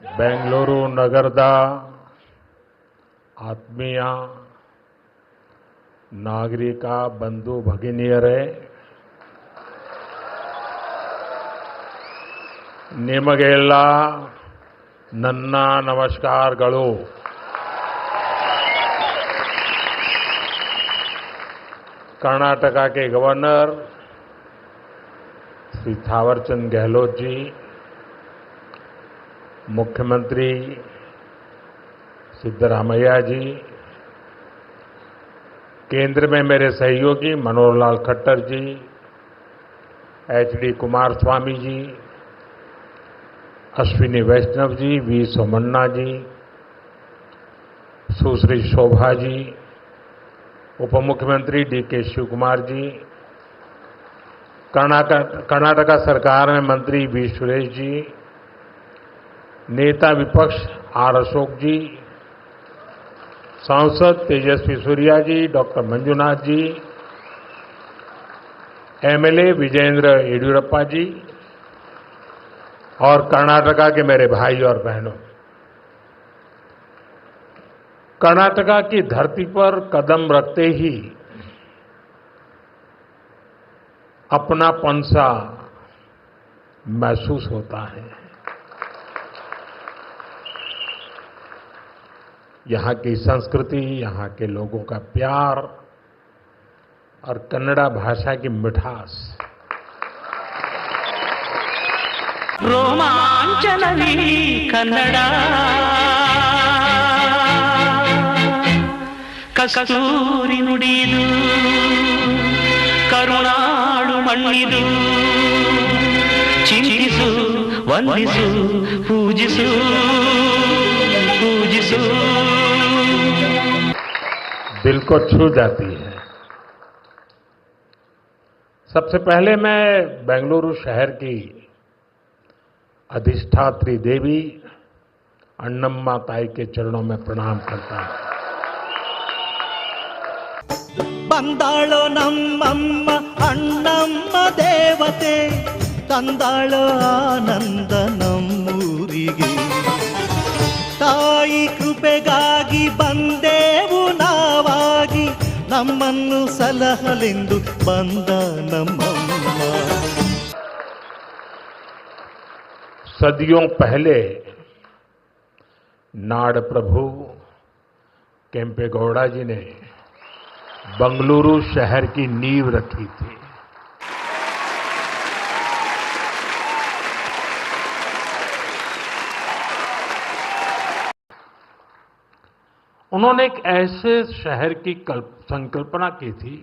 ಬೆಂಗಳೂರು ನಗರದ ಆತ್ಮೀಯ ನಾಗರಿಕ ಬಂಧು ಭಗಿನಿಯರೇ, ನಿಮಗೆಲ್ಲ ನನ್ನ ನಮಸ್ಕಾರಗಳು. कर्नाटक के गवर्नर श्री थावरचंद गहलोत जी, मुख्यमंत्री सिद्धरामैया जी, केंद्र में मेरे सहयोगी मनोहर लाल खट्टर जी, एचडी कुमारस्वामी जी, अश्विनी वैष्णव जी, वी सोमन्ना जी, सुश्री शोभा जी, उप मुख्यमंत्री डीके शिवकुमार जी, कर्नाटक सरकार में मंत्री वी सुरेश जी, नेता विपक्ष आर अशोक जी, सांसद तेजस्वी सूर्या जी, डॉक्टर मंजुनाथ जी, एमएलए विजयेंद्र येडियुरप्पा जी और कर्नाटका के मेरे भाई और बहनों, कर्नाटका की धरती पर कदम रखते ही अपनापन सा महसूस होता है. यहाँ की संस्कृति, यहाँ के लोगों का प्यार और कन्नड़ा भाषा की मिठास रोमांचनवी कन्नड़ा कस्तूरी नुडियु करुणाळु मण्णिदु चिंतिसु वंदिसु पूजिसु पूजिसु दिल को छू जाती है. सबसे पहले मैं बेंगलुरु शहर की अधिष्ठात्री देवी अण्णम्मा ताई के चरणों में प्रणाम करता हूं. ಬಂದಾಳೋ ನಮ್ಮಮ್ಮ ಅಣ್ಣಮ್ಮ ದೇವತೆ, ತಂದಾಳೋ ಆನಂದ ನಮ್ಮೂರಿಗೆ. ತಾಯಿ ಕೃಪೆಗಾಗಿ ಬಂದೇವು ನಾವಾಗಿ, ನಮ್ಮನ್ನು ಸಲಹಲೆಂದು ಬಂದ ನಮ್ಮಮ್ಮ. सदियों पहले नाड़ प्रभु केम्पेगौड़ा जी ने बंगलुरु शहर की नींव रखी थी. उन्होंने एक ऐसे शहर की संकल्पना की थी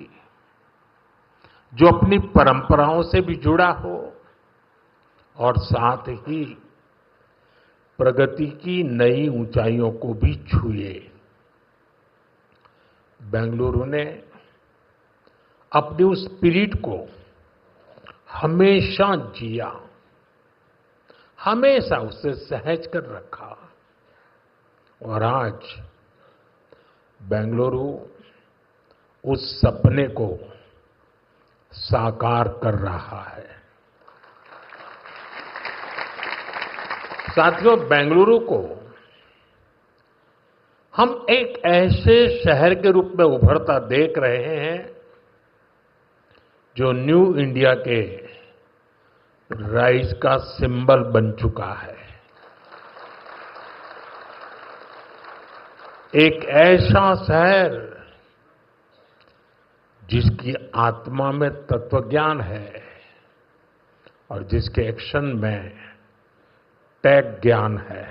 जो अपनी परंपराओं से भी जुड़ा हो और साथ ही प्रगति की नई ऊंचाइयों को भी छुए. बेंगलुरु ने अपनी उस स्पिरिट को हमेशा जिया, हमेशा उसे सहज कर रखा और आज बेंगलुरु उस सपने को साकार कर रहा है. साथियों, बेंगलुरु को हम एक ऐसे शहर के रूप में उभरता देख रहे हैं जो न्यू इंडिया के राइज का सिंबल बन चुका है. एक ऐसा शहर जिसकी आत्मा में तत्वज्ञान है और जिसके एक्शन में टेक ज्ञान है.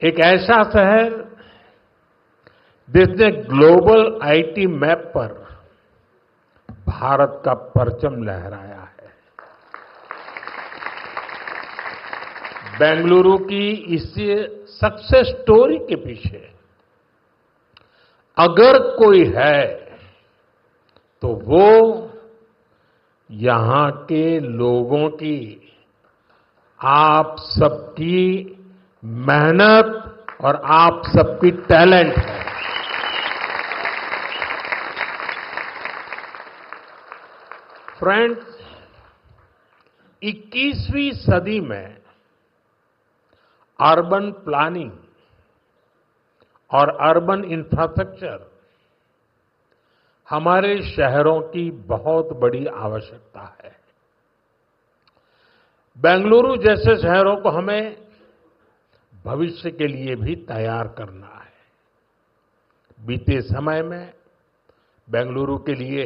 एक ऐसा शहर जिसने ग्लोबल आईटी मैप पर भारत का परचम लहराया है. बेंगलुरु की इस सक्सेस स्टोरी के पीछे अगर कोई है तो वो यहां के लोगों की, आप सबकी मेहनत और आप सबकी टैलेंट है. फ्रेंड्स, 21वीं सदी में अर्बन प्लानिंग और अर्बन इंफ्रास्ट्रक्चर हमारे शहरों की बहुत बड़ी आवश्यकता है। बेंगलुरु जैसे शहरों को हमें भविष्य के लिए भी तैयार करना है। बीते समय में बेंगलुरु के लिए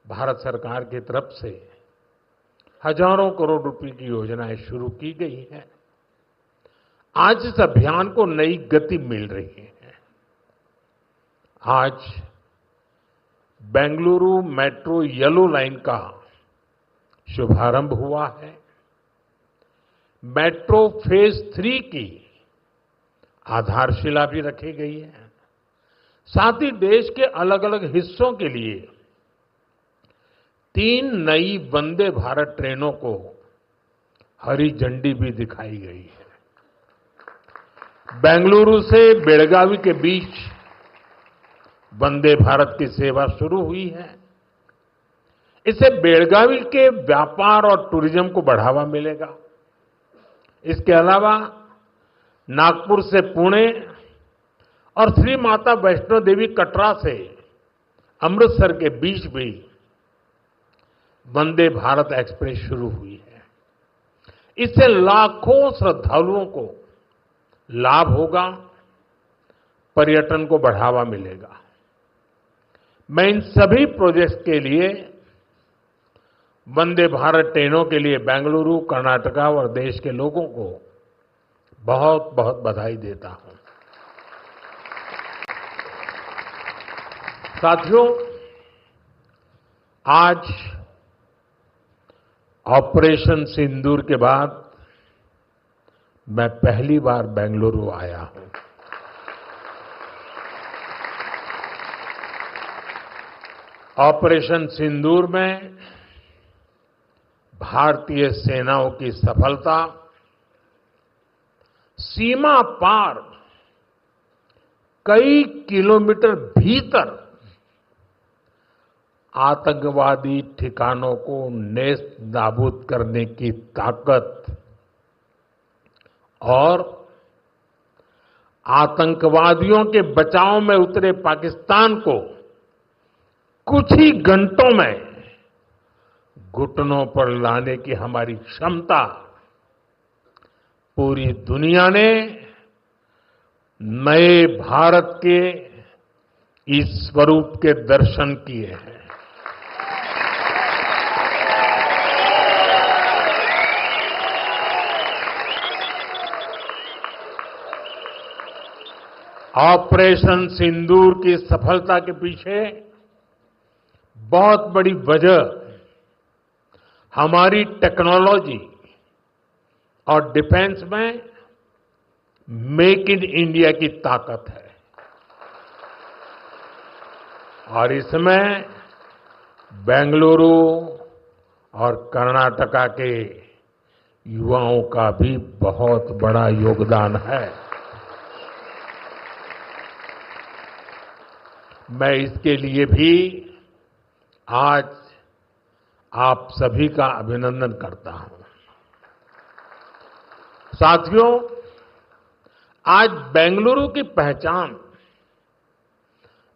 भारत सरकार की तरफ से हजारों करोड़ रुपए की योजनाएं शुरू की गई हैं। आज इस अभियान को नई गति मिल रही है। आज बेंगलुरु मेट्रो येलो लाइन का शुभारंभ हुआ है। मेट्रो फेज 3 की आधारशिला भी रखी गई है। साथ ही देश के अलग अलग हिस्सों के लिए 3 नई वंदे भारत ट्रेनों को हरी झंडी भी दिखाई गई है। बेंगलुरु से बेलगावी के बीच वंदे भारत की सेवा शुरू हुई है। इससे बेलगावी के व्यापार और टूरिज्म को बढ़ावा मिलेगा। इसके अलावा नागपुर से पुणे और श्री माता वैष्णो देवी कटरा से अमृतसर के बीच भी वंदे भारत एक्सप्रेस शुरू हुई है। इससे लाखों श्रद्धालुओं को लाभ होगा, पर्यटन को बढ़ावा मिलेगा। मैं इन सभी प्रोजेक्ट्स के लिए वंदे भारत ट्रेनों के लिए बेंगलुरु, कर्नाटका और देश के लोगों को बहुत बहुत बधाई देता हूं। साथियों, आज ऑपरेशन सिंदूर के बाद मैं पहली बार बेंगलुरु आया हूं। ऑपरेशन सिंदूर में भारतीय सेनाओं की सफलता सीमा पार कई किलोमीटर भीतर आतंकवादी ठिकानों को नेस्त नाबूद करने की ताकत और आतंकवादियों के बचाव में उतरे पाकिस्तान को कुछ ही घंटों में घुटनों पर लाने की हमारी क्षमता पूरी दुनिया ने नए भारत के इस स्वरूप के दर्शन किए हैं। ऑपरेशन सिंदूर की सफलता के पीछे बहुत बड़ी वजह हमारी टेक्नोलॉजी और डिफेंस में मेक इन इंडिया की ताकत है और इसमें बेंगलुरु और कर्नाटका के युवाओं का भी बहुत बड़ा योगदान है। मैं इसके लिए भी आज आप सभी का अभिनंदन करता हूं। साथियों, आज बेंगलुरु की पहचान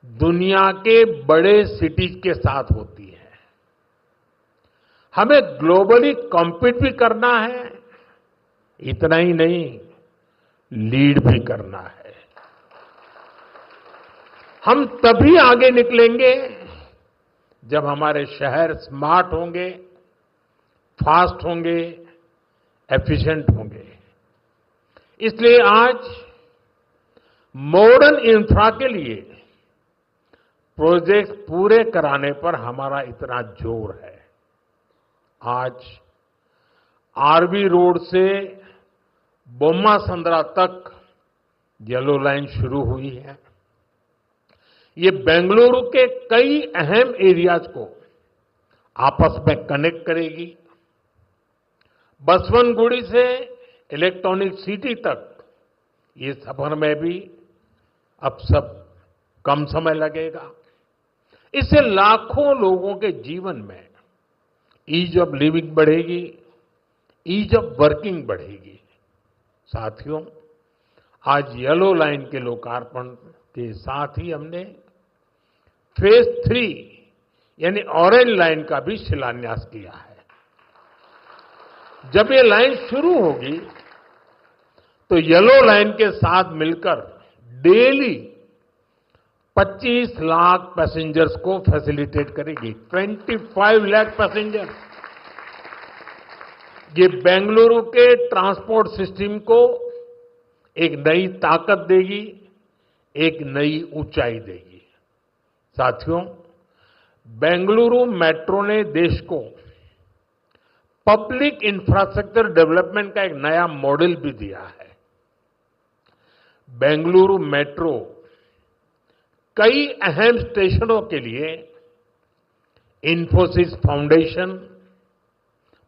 दुनिया के बड़े सिटीज के साथ होती है। हमें ग्लोबली कॉम्पीट भी करना है, इतना ही नहीं लीड भी करना है। हम तभी आगे निकलेंगे जब हमारे शहर स्मार्ट होंगे, फास्ट होंगे, एफिशिएंट होंगे। इसलिए आज मॉडर्न इंफ्रा के लिए प्रोजेक्ट पूरे कराने पर हमारा इतना जोर है। आज आरवी रोड से बोम्मा संद्रा तक येलो लाइन शुरू हुई है। ये बेंगलुरु के कई अहम एरियाज को आपस में कनेक्ट करेगी। बसवनगुड़ी से इलेक्ट्रॉनिक सिटी तक ये सफर में भी अब सब कम समय लगेगा। इससे लाखों लोगों के जीवन में ईज ऑफ लिविंग बढ़ेगी, ईज ऑफ वर्किंग बढ़ेगी। साथियों, आज येलो लाइन के लोकार्पण के साथ ही हमने फेज 3 यानी ऑरेंज लाइन का भी शिलान्यास किया है। जब ये लाइन शुरू होगी तो येलो लाइन के साथ मिलकर डेली 25 लाख पैसेंजर्स को फैसिलिटेट करेगी। 25 लाख पैसेंजर। ये बेंगलुरु के ट्रांसपोर्ट सिस्टम को एक नई ताकत देगी, एक नई ऊंचाई देगी। साथियों, बेंगलुरु मेट्रो ने देश को पब्लिक इंफ्रास्ट्रक्चर डेवलपमेंट का एक नया मॉडल भी दिया है। बेंगलुरु मेट्रो कई अहम स्टेशनों के लिए इंफोसिस फाउंडेशन,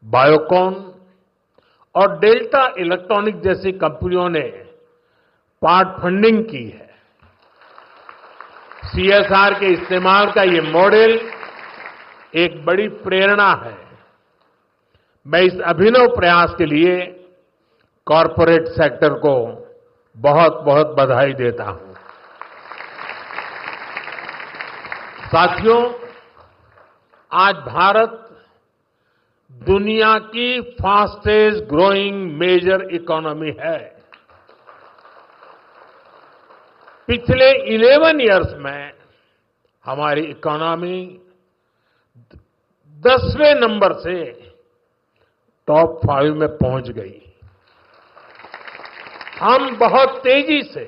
बायोकॉन और डेल्टा इलेक्ट्रॉनिक जैसी कंपनियों ने पार्ट फंडिंग की है। सीएसआर के इस्तेमाल का ये मॉडल एक बड़ी प्रेरणा है। मैं इस अभिनव प्रयास के लिए कॉरपोरेट सेक्टर को बहुत बहुत बधाई देता हूं। साथियों, आज भारत दुनिया की फास्टेस्ट ग्रोइंग मेजर इकोनॉमी है। पिछले 11 इयर्स में हमारी इकोनॉमी 10वें नंबर से टॉप 5 में पहुंच गई। हम बहुत तेजी से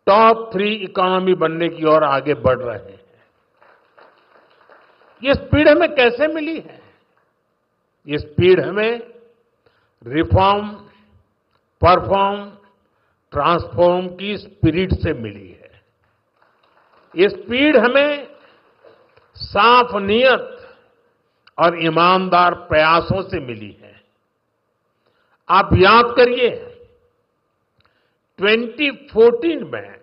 टॉप 3 इकोनॉमी बनने की ओर आगे बढ़ रहे हैं। ये स्पीड हमें कैसे मिली है? ये स्पीड हमें रिफॉर्म, परफॉर्म, ट्रांसफॉर्म की स्पिरिट से मिली है। ये स्पीड हमें साफ नियत और ईमानदार प्रयासों से मिली है। आप याद करिए, 2014 में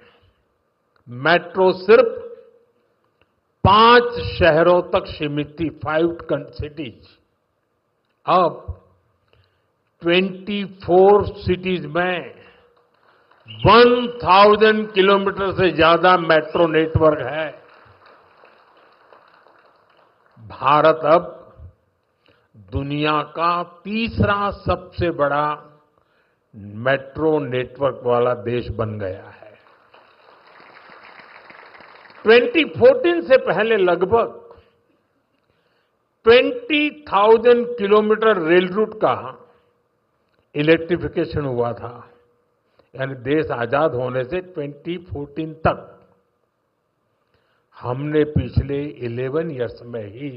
मेट्रो सिर्फ 5 शहरों तक सीमित थी, 5 सिटीज। अब 24 सिटीज में 1000 किलोमीटर से ज्यादा मेट्रो नेटवर्क है। भारत अब दुनिया का तीसरा सबसे बड़ा मेट्रो नेटवर्क वाला देश बन गया है। 2014 से पहले लगभग 20,000 किलोमीटर रेल रूट का इलेक्ट्रिफिकेशन हुआ था। यानी देश आजाद होने से 2014 तक हमने पिछले 11 इयर्स में ही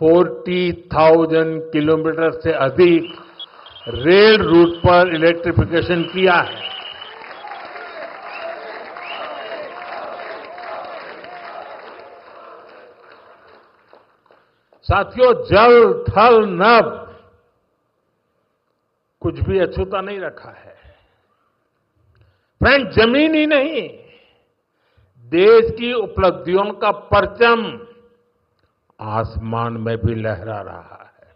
40,000 किलोमीटर से अधिक रेल रूट पर इलेक्ट्रिफिकेशन किया है। साथियों, जल, थल, नभ कुछ भी अछूता नहीं रखा है। फ्रेंड, जमीन ही नहीं, देश की उपलब्धियों का परचम आसमान में भी लहरा रहा है।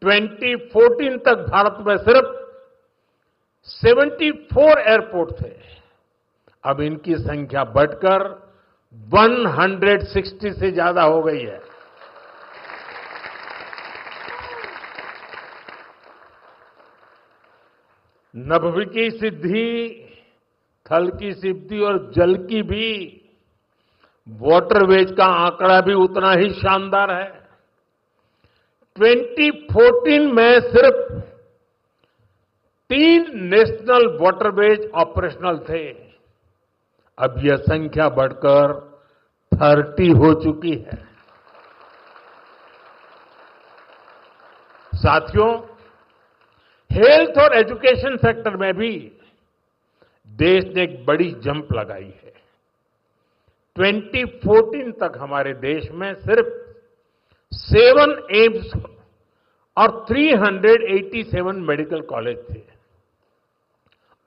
2014 तक भारत में सिर्फ 74 एयरपोर्ट थे। अब इनकी संख्या बढ़कर 160 से ज्यादा हो गई है। नभ की सिद्धि, थल की सिद्धि और जल की भी वाटरवेज का आंकड़ा भी उतना ही शानदार है। 2014 में सिर्फ 3 नेशनल वाटरवेज ऑपरेशनल थे। अब यह संख्या बढ़कर 30 हो चुकी है। साथियों, हेल्थ और एजुकेशन सेक्टर में भी देश ने एक बड़ी जंप लगाई है। 2014 तक हमारे देश में सिर्फ 7 एम्स और 387 मेडिकल कॉलेज थे।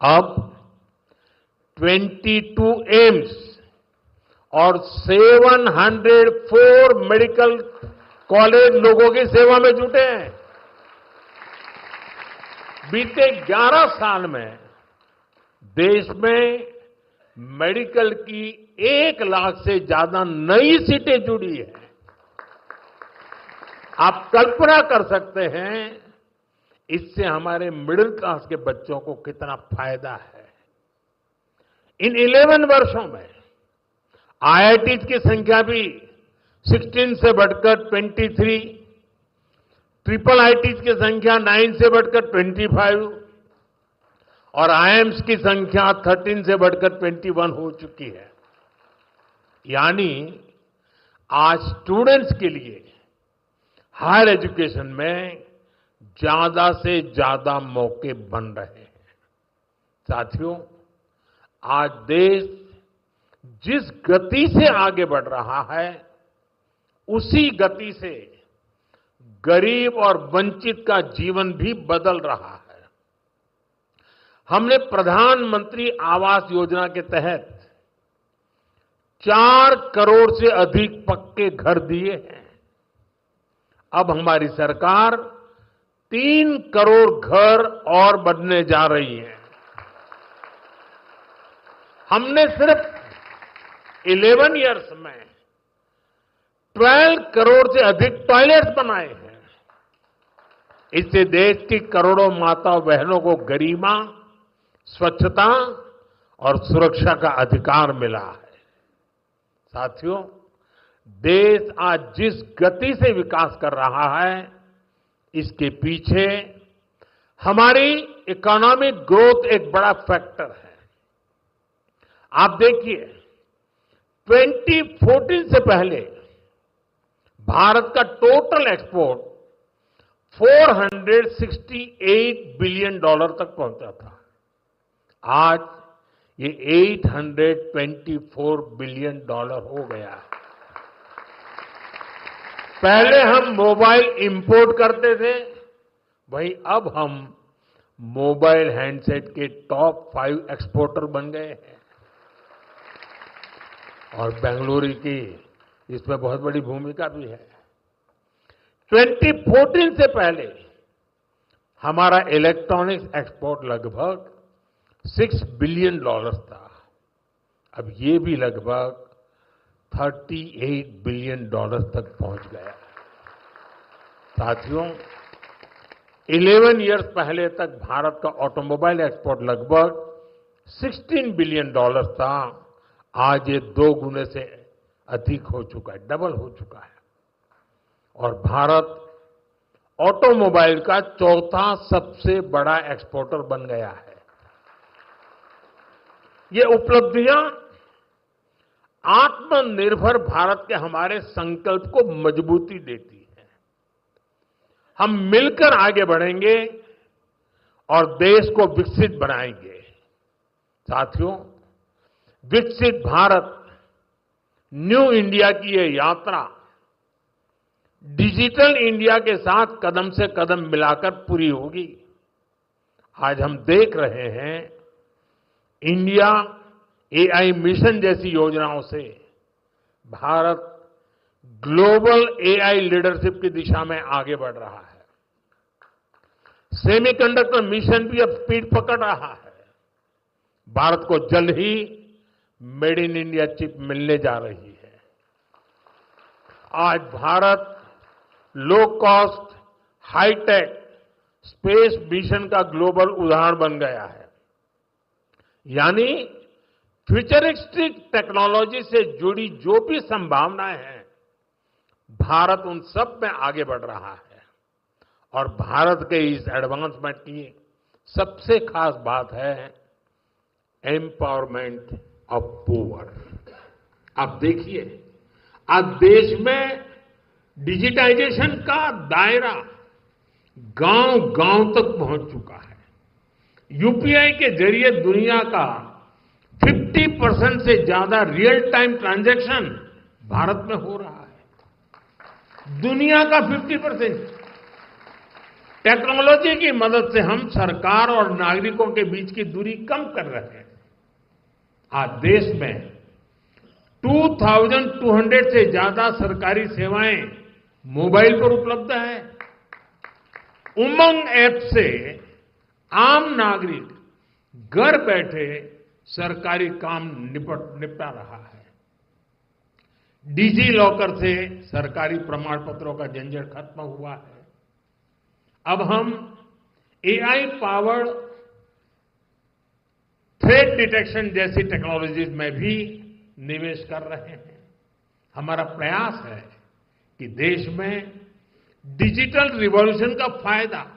अब 22 एम्स और 704 मेडिकल कॉलेज लोगों की सेवा में जुटे हैं। बीते 11 साल में देश में मेडिकल की 1 लाख से ज्यादा नई सीटें जुड़ी है। आप कल्पना कर सकते हैं इससे हमारे मिडिल क्लास के बच्चों को कितना फायदा है। इन 11 वर्षों में आईआईटीज की संख्या भी 16 से बढ़कर 23, ट्रिपल आईटीज की संख्या 9 से बढ़कर 25 और आईएम्स की संख्या 13 से बढ़कर 21 हो चुकी है। यानी आज स्टूडेंट्स के लिए हायर एजुकेशन में ज्यादा से ज्यादा मौके बन रहे हैं। साथियों, आज देश जिस गति से आगे बढ़ रहा है उसी गति से गरीब और वंचित का जीवन भी बदल रहा है। हमने प्रधानमंत्री आवास योजना के तहत 4 करोड़ से अधिक पक्के घर दिए हैं। अब हमारी सरकार 3 करोड़ घर और बनने जा रही है। हमने सिर्फ 11 इयर्स में 12 करोड़ से अधिक टॉयलेट्स बनाए हैं। इससे देश की करोड़ों माताओं बहनों को गरिमा, स्वच्छता और सुरक्षा का अधिकार मिला है। साथियों, देश आज जिस गति से विकास कर रहा है इसके पीछे हमारी इकोनॉमिक ग्रोथ एक बड़ा फैक्टर है। आप देखिए, 2014 से पहले भारत का टोटल एक्सपोर्ट $468 बिलियन तक पहुंचा था। आज ये $824 बिलियन हो गया है। पहले हम मोबाइल इंपोर्ट करते थे, वहीं अब हम मोबाइल हैंडसेट के टॉप 5 एक्सपोर्टर बन गए हैं। और बेंगलुरु की इसमें बहुत बड़ी भूमिका भी है। 2014 से पहले हमारा इलेक्ट्रॉनिक्स एक्सपोर्ट लगभग $6 बिलियन था। अब ये भी लगभग $38 बिलियन तक पहुंच गया। साथियों, 11 इयर्स पहले तक भारत का ऑटोमोबाइल एक्सपोर्ट लगभग $16 बिलियन था। आज ये 2 गुने से अधिक हो चुका है, डबल हो चुका है। और भारत ऑटोमोबाइल का 4था सबसे बड़ा एक्सपोर्टर बन गया है। ये उपलब्धियां आत्मनिर्भर भारत के हमारे संकल्प को मजबूती देती है। हम मिलकर आगे बढ़ेंगे और देश को विकसित बनाएंगे। साथियों, विकसित भारत न्यू इंडिया की ये यात्रा डिजिटल इंडिया के साथ कदम से कदम मिलाकर पूरी होगी। आज हम देख रहे हैं इंडिया एआई मिशन जैसी योजनाओं से भारत ग्लोबल एआई लीडरशिप की दिशा में आगे बढ़ रहा है। सेमीकंडक्टर मिशन भी अब स्पीड पकड़ रहा है। भारत को जल्द ही मेड इन इंडिया चिप मिलने जा रही है। आज Bharat low cost, hightech space mission का ग्लोबल उदाहरण बन गया है। यानी फ्यूचरिस्टिक टेक्नोलॉजी से जुड़ी जो भी संभावनाएं हैं, भारत उन सब में आगे बढ़ रहा है। और भारत के इस एडवांसमेंट की सबसे खास बात है एम्पावरमेंट ऑफ पुअर। आप देखिए, आज देश में डिजिटाइजेशन का दायरा गांव-गांव तक पहुंच चुका है। यूपीआई के जरिए दुनिया का 50% से ज्यादा रियल टाइम ट्रांजैक्शन भारत में हो रहा है। दुनिया का 50%। टेक्नोलॉजी की मदद से हम सरकार और नागरिकों के बीच की दूरी कम कर रहे हैं। आज देश में 2200 से ज्यादा सरकारी सेवाएं मोबाइल पर उपलब्ध है। उमंग ऐप से आम नागरिक घर बैठे सरकारी काम निपटा रहा है। डिजी लॉकर से सरकारी प्रमाण पत्रों का झंझट खत्म हुआ है। अब हम एआई पावर्ड थ्रेट डिटेक्शन जैसी टेक्नोलॉजीज में भी निवेश कर रहे हैं। हमारा प्रयास है कि देश में डिजिटल रिवॉल्यूशन का फायदा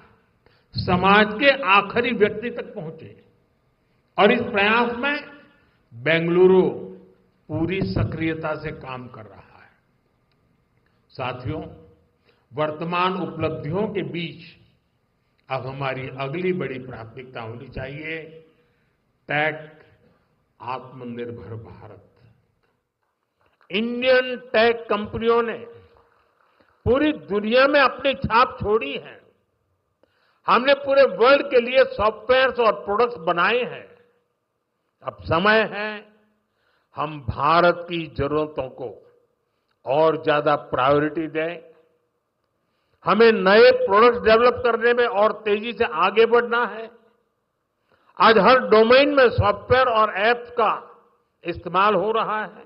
समाज के आखिरी व्यक्ति तक पहुंचे और इस प्रयास में बेंगलुरु पूरी सक्रियता से काम कर रहा है। साथियों, वर्तमान उपलब्धियों के बीच अब हमारी अगली बड़ी प्राथमिकता होनी चाहिए टेक आत्मनिर्भर भारत। इंडियन टेक कंपनियों ने पूरी दुनिया में अपनी छाप छोड़ी है। हमने पूरे वर्ल्ड के लिए सॉफ्टवेयर्स और प्रोडक्ट्स बनाए हैं। अब समय है हम भारत की जरूरतों को और ज्यादा प्रायोरिटी दें। हमें नए प्रोडक्ट्स डेवलप करने में और तेजी से आगे बढ़ना है। आज हर डोमेन में सॉफ्टवेयर और ऐप्स का इस्तेमाल हो रहा है।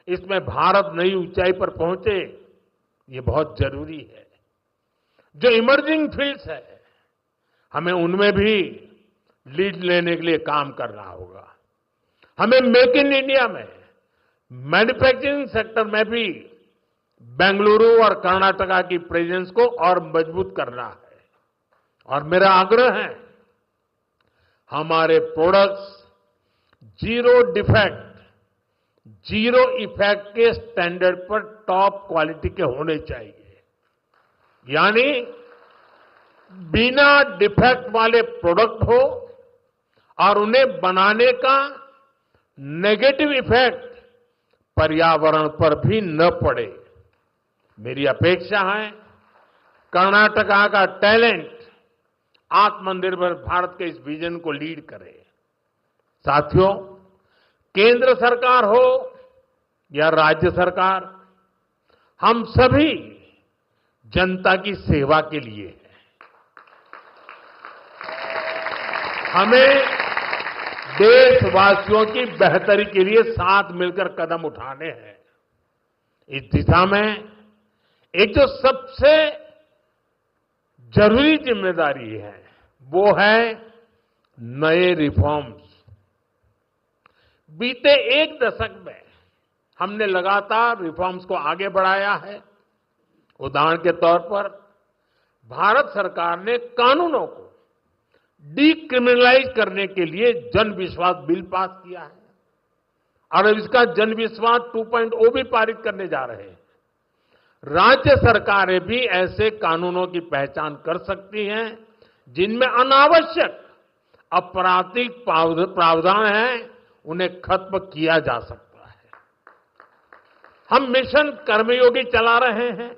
इसमें भारत नई ऊंचाई पर पहुंचे, ये बहुत जरूरी है। जो इमर्जिंग फील्ड्स है, हमें उनमें भी लीड लेने के लिए काम करना होगा। हमें मेक इन इंडिया में मैन्युफैक्चरिंग सेक्टर में भी बेंगलुरु और कर्नाटका की प्रेजेंस को और मजबूत करना है। और मेरा आग्रह है हमारे products zero defect, zero effect के स्टैंडर्ड पर टॉप क्वालिटी के होने चाहिए। यानी बिना डिफेक्ट वाले प्रोडक्ट हो और उन्हें बनाने का नेगेटिव इफेक्ट पर्यावरण पर भी न पड़े। मेरी अपेक्षा है कर्नाटका का टैलेंट आत्मनिर्भर भारत के इस विजन को लीड करे। साथियों, केंद्र सरकार हो या राज्य सरकार, हम सभी जनता की सेवा के लिए हैं। हमें देशवासियों की बेहतरी के लिए साथ मिलकर कदम उठाने हैं। इस दिशा में एक जो सबसे जरूरी जिम्मेदारी है वो है नए रिफॉर्म्स। बीते एक दशक में हमने लगातार रिफॉर्म्स को आगे बढ़ाया है। उदाहरण के तौर पर भारत सरकार ने कानूनों को डीक्रिमिनलाइज करने के लिए जन विश्वास बिल पास किया है और अब इसका जन विश्वास 2.0 भी पारित करने जा रहे हैं। राज्य सरकारें भी ऐसे कानूनों की पहचान कर सकती हैं जिनमें अनावश्यक आपराधिक प्रावधान हैं, उन्हें खत्म किया जा सकता है। हम मिशन कर्मयोगी चला रहे हैं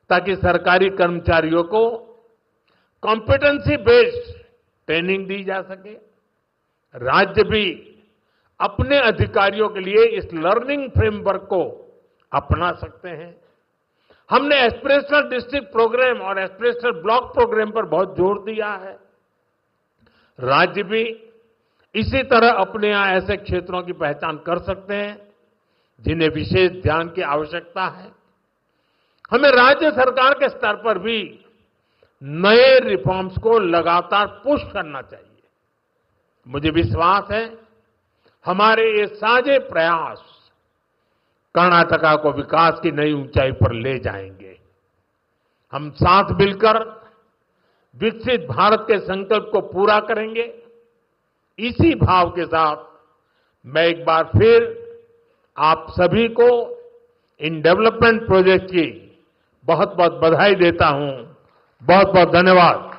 ताकि सरकारी कर्मचारियों को कॉम्पिटेंसी बेस्ड ट्रेनिंग दी जा सके। राज्य भी अपने अधिकारियों के लिए इस लर्निंग फ्रेमवर्क को अपना सकते हैं। हमने एस्पिरेशनल डिस्ट्रिक्ट प्रोग्राम और एस्पिरेशनल ब्लॉक प्रोग्राम पर बहुत जोर दिया है। राज्य भी इसी तरह अपने यहां ऐसे क्षेत्रों की पहचान कर सकते हैं जिन्हें विशेष ध्यान की आवश्यकता है। हमें राज्य सरकार के स्तर पर भी नए रिफॉर्म्स को लगातार पुश करना चाहिए। मुझे विश्वास है हमारे ये साझे प्रयास कर्नाटका को विकास की नई ऊंचाई पर ले जाएंगे। हम साथ मिलकर विकसित भारत के संकल्प को पूरा करेंगे। इसी भाव के साथ मैं एक बार फिर आप सभी को इन डेवलपमेंट प्रोजेक्ट की बहुत बहुत बधाई देता हूं। बहुत बहुत धन्यवाद।